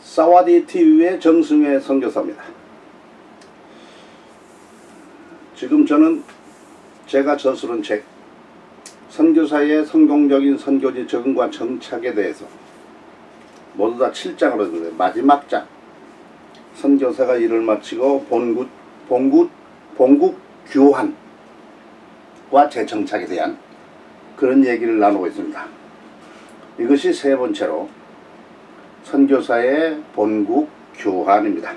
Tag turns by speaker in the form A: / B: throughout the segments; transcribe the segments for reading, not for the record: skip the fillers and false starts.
A: 사와디 TV의 정승회 선교사입니다. 지금 저는 제가 저술한 책 선교사의 성공적인 선교지 적응과 정착에 대해서 모두 다 7장으로 했는데 마지막 장 선교사가 일을 마치고 본국 교환과 재정착에 대한 그런 얘기를 나누고 있습니다. 이것이 세 번째로 선교사의 본국 교환입니다.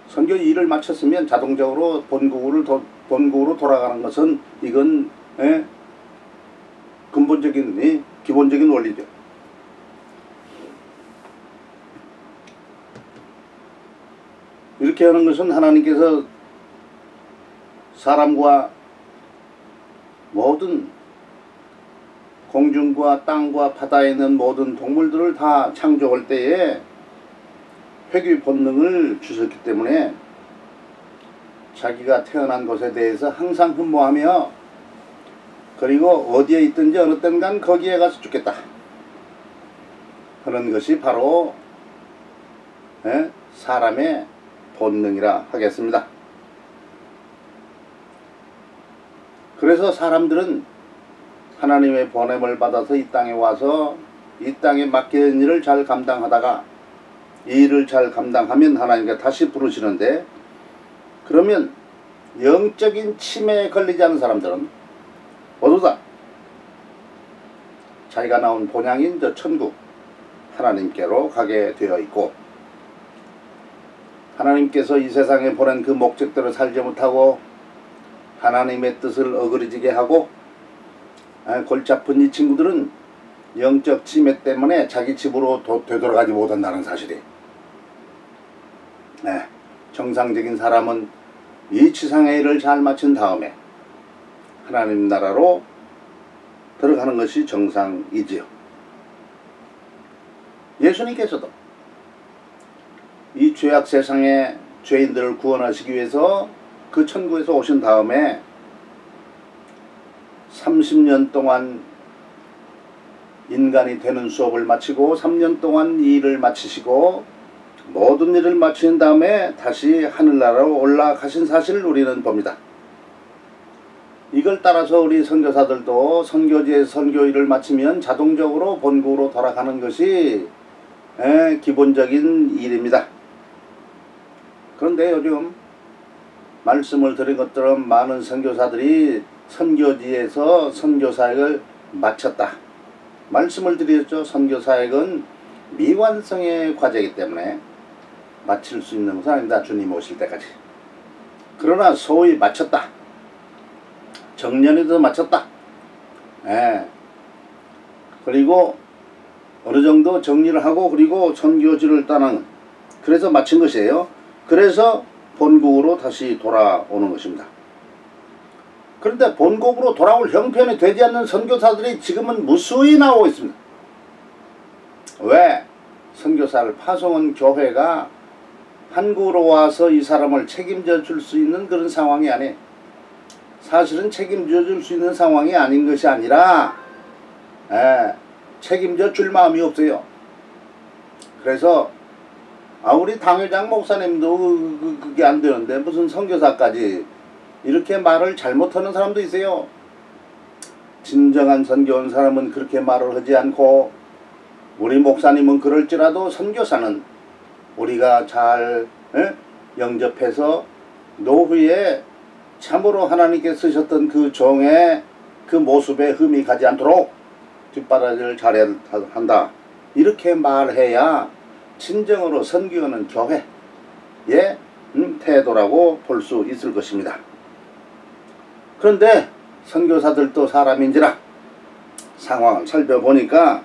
A: 선교 일을 마쳤으면 자동적으로 본국으로 돌아가는 것은 이건 근본적인 기본적인 원리죠. 이렇게 하는 것은 하나님께서 사람과 모든 공중과 땅과 바다에 있는 모든 동물들을 다 창조할 때에 회귀 본능을 주셨기 때문에 자기가 태어난 곳에 대해서 항상 흠모하며 그리고 어디에 있든지 어느 땐간 거기에 가서 죽겠다 하는 것이 바로 사람의 본능이라 하겠습니다. 그래서 사람들은 하나님의 보냄을 받아서 이 땅에 와서 이 땅에 맡겨진 일을 잘 감당하다가 이 일을 잘 감당하면 하나님께 다시 부르시는데, 그러면 영적인 치매에 걸리지 않은 사람들은 모두 다 자기가 나온 본향인 저 천국 하나님께로 가게 되어 있고, 하나님께서 이 세상에 보낸 그 목적대로 살지 못하고 하나님의 뜻을 어그러지게 하고 골치 아픈 이 친구들은 영적 치매 되문에 자기 집으로 되돌아가지 못한다는 사실이, 정상적인 사람은 이 지상의 일을 잘 마친 다음에 하나님 나라로 들어가는 것이 정상이지요. 예수님께서도 이 죄악 세상의 죄인들을 구원하시기 위해서 그 천국에서 오신 다음에 30년 동안 인간이 되는 수업을 마치고 3년 동안 이 일을 마치시고 모든 일을 마친 다음에 다시 하늘나라로 올라가신 사실을 우리는 봅니다. 이걸 따라서 우리 선교사들도 선교지의 선교 일을 마치면 자동적으로 본국으로 돌아가는 것이 기본적인 일입니다. 그런데 요즘 말씀을 드린 것처럼 많은 선교사들이 선교지에서 선교사역을 마쳤다. 말씀을 드렸죠. 선교사역은 미완성의 과제이기 때문에 마칠 수 있는 것은 아닙니다. 주님 오실 때까지. 그러나 소위 마쳤다. 정년에도 마쳤다. 그리고 어느 정도 정리를 하고 그리고 선교지를 떠나는, 그래서 마친 것이에요. 그래서 본국으로 다시 돌아오는 것입니다. 그런데 본국으로 돌아올 형편이 되지 않는 선교사들이 지금은 무수히 나오고 있습니다. 왜? 선교사를 파송한 교회가 한국으로 와서 이 사람을 책임져 줄 수 있는 그런 상황이 아니에요. 사실은 책임져 줄 수 있는 상황이 아닌 것이 아니라 책임져 줄 마음이 없어요. 그래서 우리 당회장 목사님도 그게 안 되는데 무슨 선교사까지, 이렇게 말을 잘못하는 사람도 있어요. 진정한 선교한 사람은 그렇게 말을 하지 않고, 우리 목사님은 그럴지라도 선교사는 우리가 잘 영접해서 노후에 참으로 하나님께 쓰셨던 그 종의 그 모습에 흠이 가지 않도록 뒷바라지를 잘해야 한다. 이렇게 말해야 진정으로 선교하는 교회의 태도라고 볼 수 있을 것입니다. 그런데 선교사들도 사람인지라 상황을 살펴보니까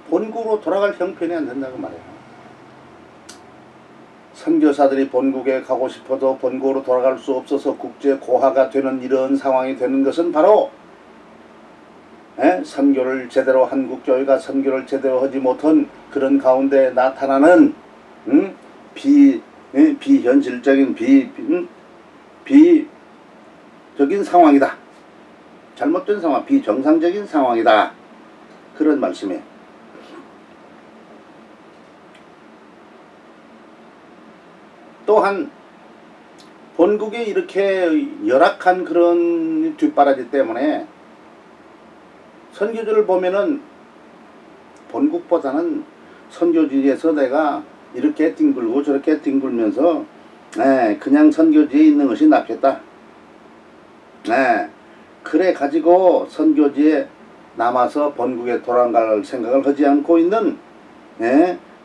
A: 본국으로 돌아갈 형편이 안 된다고 말해요. 선교사들이 본국에 가고 싶어도 본국으로 돌아갈 수 없어서 국제 고하가 되는 이런 상황이 되는 것은 바로 선교를 제대로, 한국교회가 선교를 제대로 하지 못한 그런 가운데 나타나는 비현실적인 비적인 상황이다. 잘못된 상황, 비정상적인 상황이다. 그런 말씀이에요. 또한 본국이 이렇게 열악한 그런 뒷바라지 때문에 선교지를 보면은 본국보다는 선교지에서 내가 이렇게 뒹굴고 저렇게 뒹굴면서 그냥 선교지에 있는 것이 낫겠다. 그래 가지고 선교지에 남아서 본국에 돌아갈 생각을 하지 않고 있는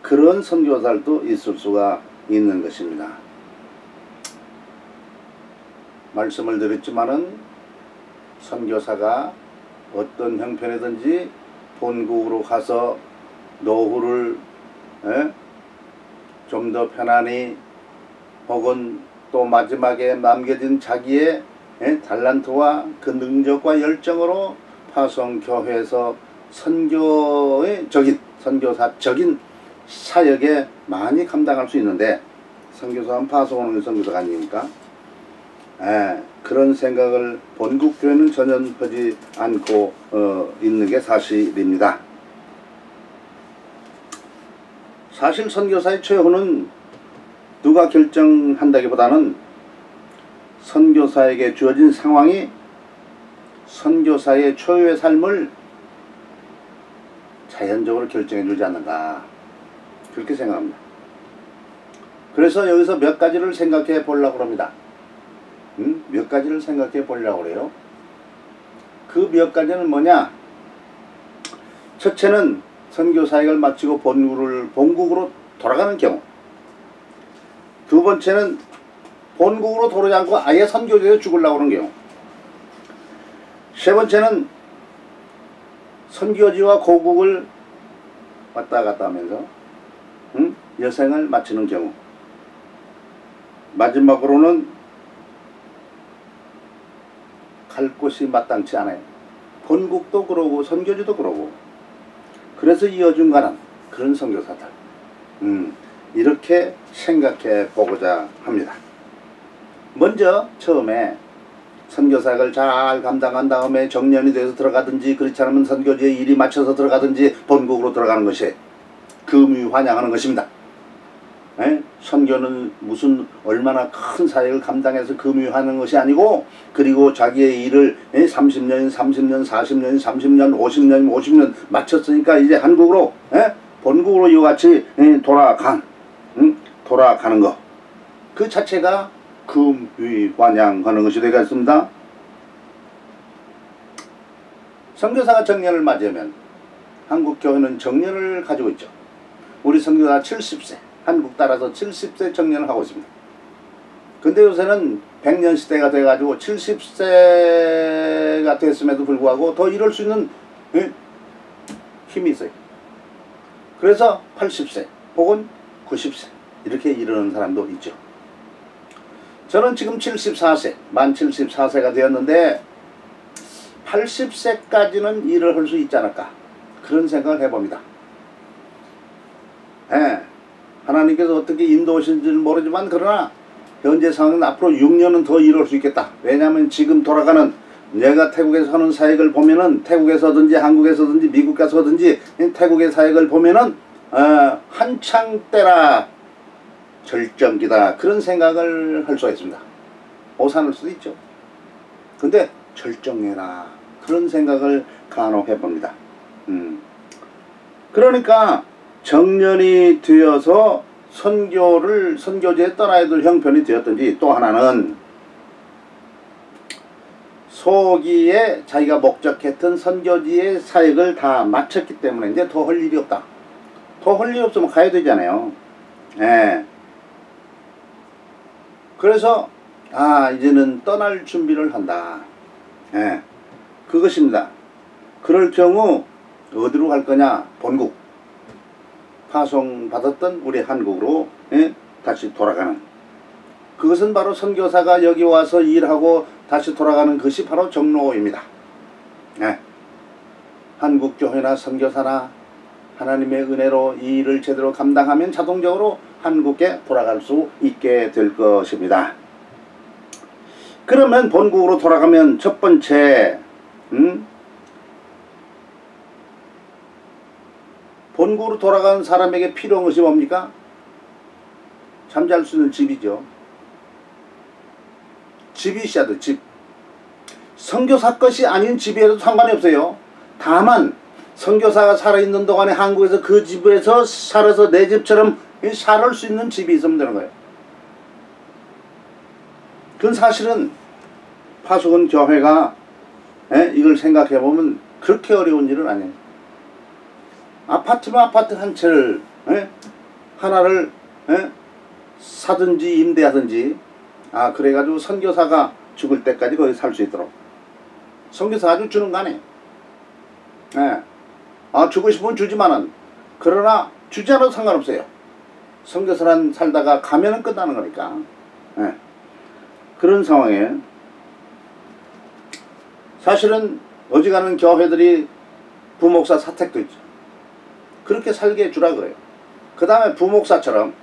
A: 그런 선교사들도 있을 수가 있는 것입니다. 말씀을 드렸지만은 선교사가 어떤 형편이든지 본국으로 가서 노후를 좀 더 편안히 혹은 또 마지막에 남겨진 자기의 달란트와 그 능력과 열정으로 파송교회에서 선교사적인 사역에 많이 감당할 수 있는데, 선교사는 파송하는 선교사가 아니니까 그런 생각을 본국교회는 전혀 하지 않고 있는 게 사실입니다. 사실 선교사의 최후는 누가 결정한다기보다는 선교사에게 주어진 상황이 선교사의 최후의 삶을 자연적으로 결정해 주지 않는가, 그렇게 생각합니다. 그래서 여기서 몇 가지를 생각해 보려고 합니다. 몇 가지를 생각해 보려고 그래요. 그 몇 가지는 뭐냐? 첫째는 선교 사역을 마치고 본국으로 돌아가는 경우. 두 번째는 본국으로 돌아오지 않고 아예 선교지에서 죽으려고 하는 경우. 세 번째는 선교지와 고국을 왔다 갔다 하면서 여생을 마치는 경우. 마지막으로는 갈 곳이 마땅치 않아요. 본국도 그러고 선교지도 그러고. 그래서 이어중간한 그런 선교사들, 이렇게 생각해 보고자 합니다. 먼저 처음에 선교사역을 잘 감당한 다음에 정년이 돼서 들어가든지, 그렇지 않으면 선교지에 일이 맞춰서 들어가든지 본국으로 들어가는 것이 금유환영하는 것입니다. 선교는 무슨 얼마나 큰 사역을 감당해서 금유하는 것이 아니고, 그리고 자기의 일을 30년, 30년, 40년, 30년, 50년, 50년 마쳤으니까 이제 한국으로 본국으로 이와 같이 돌아가는 것, 그 자체가 금유환영하는 것이 되겠습니다. 선교사가 정년을 맞으면 한국 교회는 정년을 가지고 있죠. 우리 선교사 70세, 한국 따라서 70세 정년을 하고 있습니다. 근데 요새는 100년 시대가 돼가지고 70세가 됐음에도 불구하고 더 이럴 수 있는 힘이 있어요. 그래서 80세 혹은 90세 이렇게 이르는 사람도 있죠. 저는 지금 74세, 만 74세가 되었는데 80세까지는 일을 할 수 있지 않을까, 그런 생각을 해봅니다. 하나님께서 어떻게 인도하신지는 모르지만, 그러나 현재 상황은 앞으로 6년은 더 일할 수 있겠다. 왜냐하면 지금 돌아가는, 내가 태국에서 하는 사역을 보면은, 태국에서든지 한국에서든지 미국 가서든지 태국의 사역을 보면은 한창 때라 절정기다, 그런 생각을 할 수가 있습니다. 오산할 수도 있죠. 근데 절정해라, 그런 생각을 간혹 해봅니다. 그러니까 정년이 되어서 선교지에 떠나야 될 형편이 되었든지, 또 하나는 소기에 자기가 목적했던 선교지의 사역을 다 마쳤기 때문에 이제 더 할 일이 없다. 더 할 일이 없으면 가야 되잖아요. 그래서 이제는 떠날 준비를 한다. 그것입니다. 그럴 경우 어디로 갈 거냐? 본국. 파송받았던 우리 한국으로 다시 돌아가는, 그것은 바로 선교사가 여기 와서 일하고 다시 돌아가는 것이 바로 정로입니다. 한국교회나 선교사나 하나님의 은혜로 이 일을 제대로 감당하면 자동적으로 한국에 돌아갈 수 있게 될 것입니다. 그러면 본국으로 돌아가면 첫 번째 본국으로 돌아가는 사람에게 필요한 것이 뭡니까? 잠잘 수 있는 집이죠. 집이 있어야 돼. 집. 선교사 것이 아닌 집이라도 상관이 없어요. 다만 선교사가 살아있는 동안에 한국에서 그 집에서 살아서 내 집처럼 살을 수 있는 집이 있으면 되는 거예요. 그건 사실은 파수꾼 교회가 이걸 생각해보면 그렇게 어려운 일은 아니에요. 아파트면 아파트 한 채를 하나를 사든지 임대하든지 그래가지고 선교사가 죽을 때까지 거기 살 수 있도록 선교사가 아주 주는 거 아니에요. 주고 싶으면 주지만은 그러나 주지 않아도 상관없어요. 선교사란 살다가 가면은 끝나는 거니까. 그런 상황에 사실은 어지간한 교회들이 부목사 사택도 있죠. 그렇게 살게 해주라 그래요. 그 다음에 부목사처럼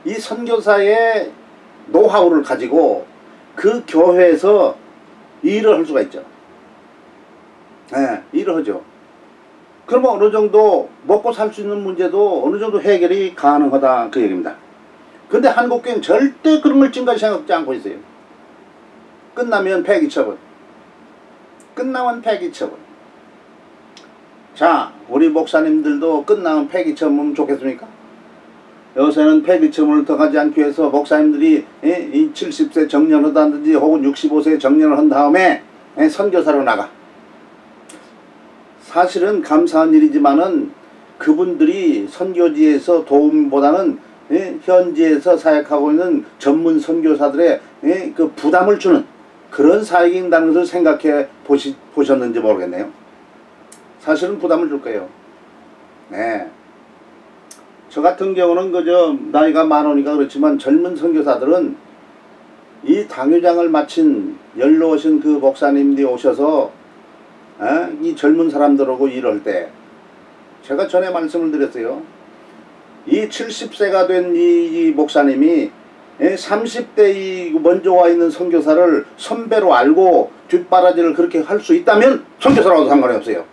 A: 이 선교사의 노하우를 가지고 그 교회에서 일을 할 수가 있죠. 일을 하죠. 그러면 어느 정도 먹고 살 수 있는 문제도 어느 정도 해결이 가능하다 그 얘기입니다. 근데 한국교회는 절대 그런 걸 지금까지 생각지 않고 있어요. 끝나면 폐기처분. 끝나면 폐기처분. 자, 우리 목사님들도 끝나면 폐기처분 좋겠습니까? 요새는 폐기처분을 더 가지 않기 위해서 목사님들이 이 70세 정년을 한다든지 혹은 65세 정년을 한 다음에 선교사로 나가. 사실은 감사한 일이지만은 그분들이 선교지에서 도움보다는 현지에서 사역하고 있는 전문 선교사들의 그 부담을 주는 그런 사역인다는 것을 생각해 보셨는지 모르겠네요. 사실은 부담을 줄 거예요. 저 같은 경우는 그저 나이가 많으니까 그렇지만 젊은 선교사들은 이 당회장을 마친 연로하신 그 목사님들이 오셔서 이 젊은 사람들하고 일할 때 제가 전에 말씀을 드렸어요. 이 70세가 된 이 목사님이 30대 이 먼저 와 있는 선교사를 선배로 알고 뒷바라지를 그렇게 할 수 있다면 선교사라고도 상관이 없어요.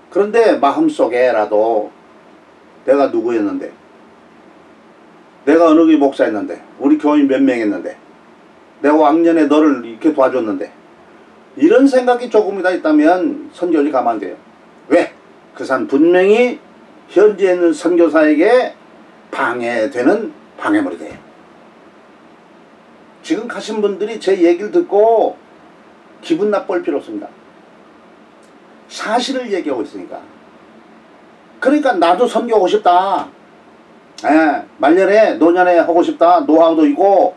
A: 그런데 마음속에라도 내가 누구였는데, 내가 어느 교회 목사였는데, 우리 교인 몇 명했는데, 내가 왕년에 너를 이렇게 도와줬는데, 이런 생각이 조금이다 있다면 선교지 가면 안 돼요. 왜? 그 사람 분명히 현지에 있는 선교사에게 방해되는 방해물이 돼요. 지금 가신 분들이 제 얘기를 듣고 기분 나쁠 필요 없습니다. 사실을 얘기하고 있으니까. 그러니까 나도 선교하고 싶다. 말년에 노년에 하고 싶다. 노하우도 있고.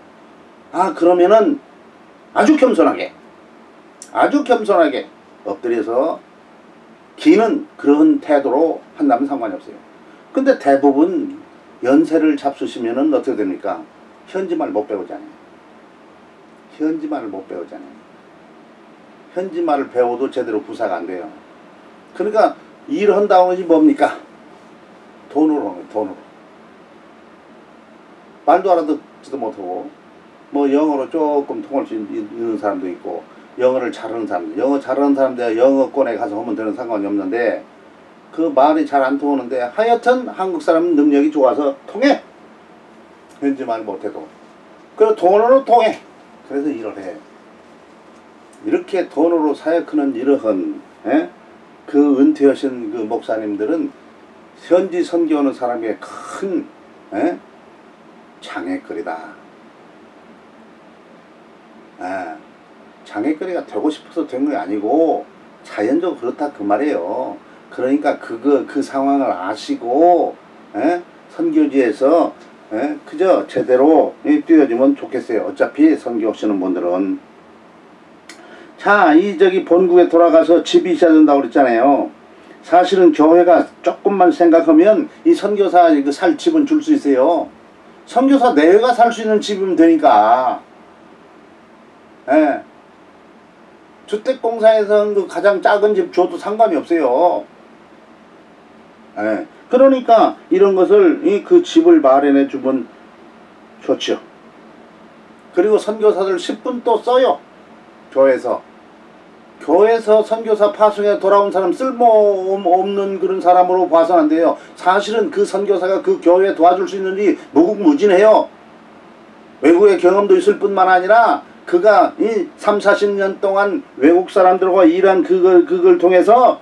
A: 그러면은 아주 겸손하게 엎드려서 기는 그런 태도로 한다면 상관이 없어요. 근데 대부분 연세를 잡수시면은 어떻게 됩니까? 현지말 못 배우잖아요. 현지말을 못 배우잖아요. 현지말을 배워도 제대로 구사가 안 돼요. 그러니까 일을 한다고 하지 뭡니까? 돈으로 하는 거예요. 돈으로. 말도 알아듣지도 못하고 뭐 영어로 조금 통할 수 있는 사람도 있고 영어를 잘하는 사람들, 영어 잘하는 사람들 영어권에 가서 하면 되는 상관이 없는데 그 말이 잘 안 통하는데 하여튼 한국 사람은 능력이 좋아서 통해. 현지말 못해도. 그래서 돈으로 통해. 그래서 일을 해. 이렇게 돈으로 사역하는 이러한 그 은퇴하신 그 목사님들은 현지 선교하는 사람의 큰 장애거리다. 장애거리가 되고 싶어서 된 게 아니고 자연적으로 그렇다 그 말이에요. 그러니까 그 상황을 아시고 선교지에서 그저 제대로 뛰어주면 좋겠어요. 어차피 선교하시는 분들은. 자, 저기 본국에 돌아가서 집이 있어야 된다고 그랬잖아요. 사실은 교회가 조금만 생각하면 이 선교사 살 집은 줄 수 있어요. 선교사 내외가 살 수 있는 집이면 되니까. 주택공사에서 그 가장 작은 집 줘도 상관이 없어요. 그러니까 이런 것을 그 집을 마련해 주면 좋죠. 그리고 선교사들 10분 또 써요. 교회에서. 교회에서 선교사 파송에 돌아온 사람 쓸모없는 그런 사람으로 봐서는 안 돼요. 사실은 그 선교사가 그 교회에 도와줄 수 있는 일이 무궁무진해요. 외국의 경험도 있을 뿐만 아니라 그가 이 30-40년 동안 외국 사람들과 일한 그걸 통해서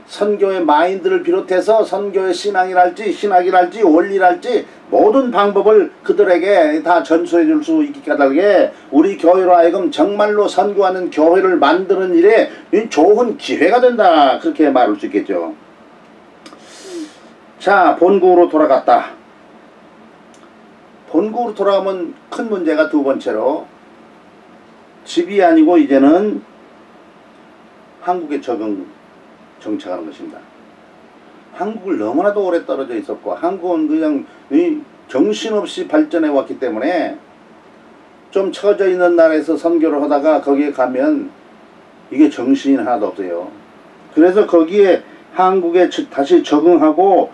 A: 선교의 마인드를 비롯해서 선교의 신학이랄지 원리랄지 모든 방법을 그들에게 다 전수해 줄 수 있게 까닭에 우리 교회로 하여금 정말로 선교하는 교회를 만드는 일에 좋은 기회가 된다, 그렇게 말할 수 있겠죠. 자, 본국으로 돌아갔다. 본국으로 돌아가면 큰 문제가 두 번째로 집이 아니고 이제는 한국에 정착하는 것입니다. 한국을 너무나도 오래 떨어져 있었고 한국은 그냥 정신없이 발전해 왔기 때문에 좀 처져 있는 나라에서 선교를 하다가 거기에 가면 이게 정신이 하나도 없어요. 그래서 거기에 한국에 다시 적응하고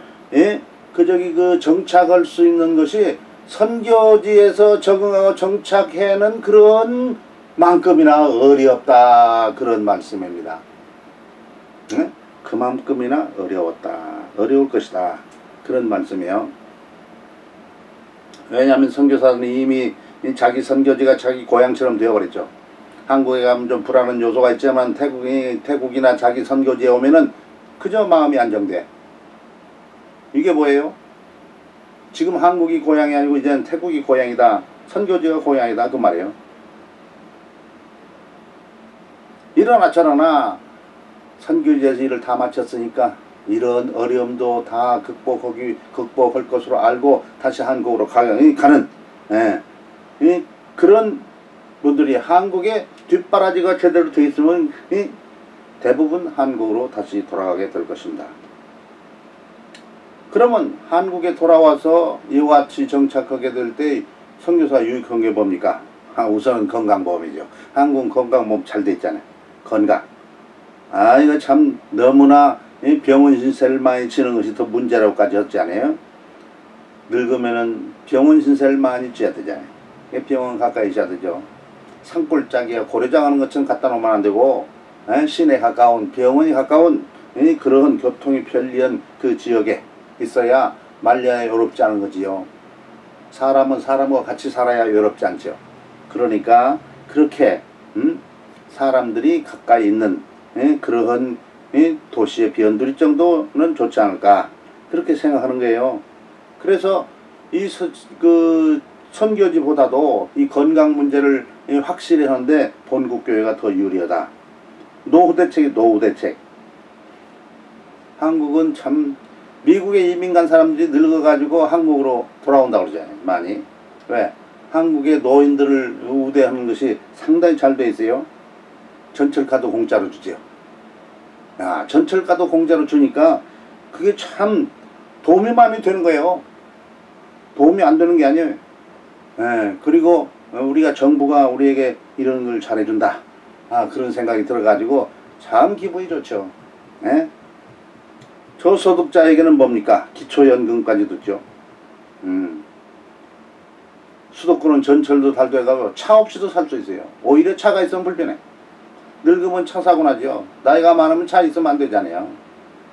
A: 그 정착할 수 있는 것이 선교지에서 적응하고 정착해는 그런 만큼이나 어렵다, 그런 말씀입니다. 그만큼이나 어려울 것이다, 그런 말씀이에요. 왜냐하면 선교사는 이미 자기 선교지가 자기 고향처럼 되어버렸죠. 한국에 가면 좀 불안한 요소가 있지만 태국이나 자기 선교지에 오면은 그저 마음이 안정돼. 이게 뭐예요? 지금 한국이 고향이 아니고 이제는 태국이 고향이다, 선교지가 고향이다, 그 말이에요. 일어나 저러나 선교지에서 일을 다 마쳤으니까 이런 어려움도 다 극복할 것으로 알고 다시 한국으로 가는 그런 분들이 한국에 뒷바라지가 제대로 되어 있으면 대부분 한국으로 다시 돌아가게 될 것입니다. 그러면 한국에 돌아와서 이와 같이 정착하게 될 때 선교사 유익한 게 뭡니까? 우선은 건강보험이죠. 한국은 건강보험 잘 돼 있잖아요. 건강. 이거 참 너무나 병원 신세를 많이 지는 것이 더 문제라고까지 했지 않아요? 늙으면은 병원 신세를 많이 져야 되잖아요. 병원 가까이 있어야 되죠. 산골짜기에 고려장하는 것처럼 갖다 놓으면 안 되고 시내 가까운, 병원이 가까운 그런 교통이 편리한 그 지역에 있어야 말려야 외롭지 않은 거지요. 사람은 사람과 같이 살아야 외롭지 않죠. 그러니까 그렇게 사람들이 가까이 있는 그러한 도시의 변두리 정도는 좋지 않을까, 그렇게 생각하는 거예요. 그래서 이 선교지보다도 이 건강 문제를 확실히 하는데 본국교회가 더 유리하다. 노후대책이 노후대책. 한국은 참 미국에 이민 간 사람들이 늙어가지고 한국으로 돌아온다고 그러잖아요. 많이. 왜? 한국의 노인들을 우대하는 것이 상당히 잘 돼 있어요. 전철카드 공짜로 주죠. 전철카드 공짜로 주니까 그게 참 도움이 많이 되는 거예요. 도움이 안 되는 게 아니에요. 그리고 우리가 정부가 우리에게 이런 걸 잘해준다, 그런 생각이 들어가지고 참 기분이 좋죠. 저소득자에게는 뭡니까? 기초연금까지 듣죠. 수도권은 전철도 잘 돼가고 차 없이도 살 수 있어요. 오히려 차가 있으면 불편해. 늙으면 차 사고 나죠. 나이가 많으면 차 있으면 안 되잖아요.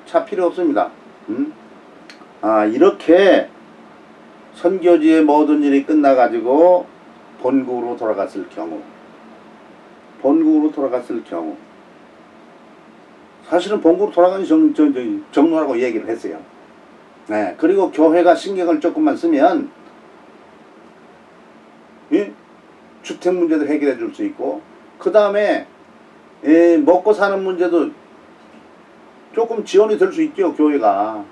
A: 차 필요 없습니다. 이렇게 선교지의 모든 일이 끝나가지고 본국으로 돌아갔을 경우 사실은 본국으로 돌아가니 정로라고 얘기를 했어요. 그리고 교회가 신경을 조금만 쓰면 주택 문제도 해결해 줄 수 있고, 그 다음에 먹고 사는 문제도 조금 지원이 될 수 있죠, 교회가.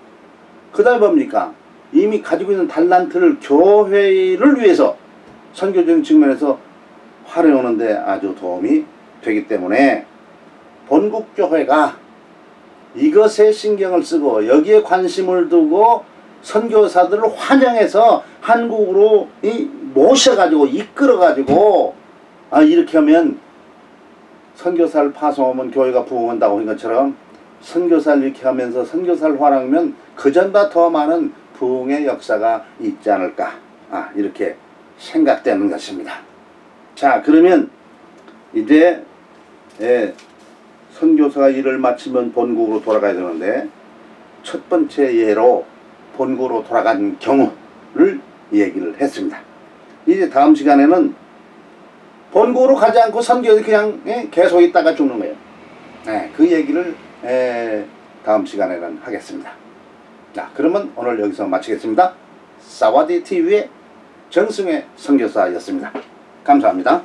A: 그 다음에 뭡니까? 이미 가지고 있는 달란트를 교회를 위해서 선교적인 측면에서 활용하는데 아주 도움이 되기 때문에 본국교회가 이것에 신경을 쓰고 여기에 관심을 두고 선교사들을 환영해서 한국으로 모셔가지고 이끌어가지고 이렇게 하면 선교사를 파송하면 교회가 부흥한다고 한 것처럼 선교사를 이렇게 하면서 선교사를 활용하면 그전보다 더 많은 부흥의 역사가 있지 않을까, 이렇게 생각되는 것입니다. 자, 그러면 이제 선교사가 일을 마치면 본국으로 돌아가야 되는데 첫 번째 예로 본국으로 돌아간 경우를 얘기를 했습니다. 이제 다음 시간에는 본국으로 가지 않고 선교에 그냥 계속 있다가 죽는 거예요. 그 얘기를 다음 시간에는 하겠습니다. 자, 그러면 오늘 여기서 마치겠습니다. 사와디 TV의 정승의 선교사였습니다. 감사합니다.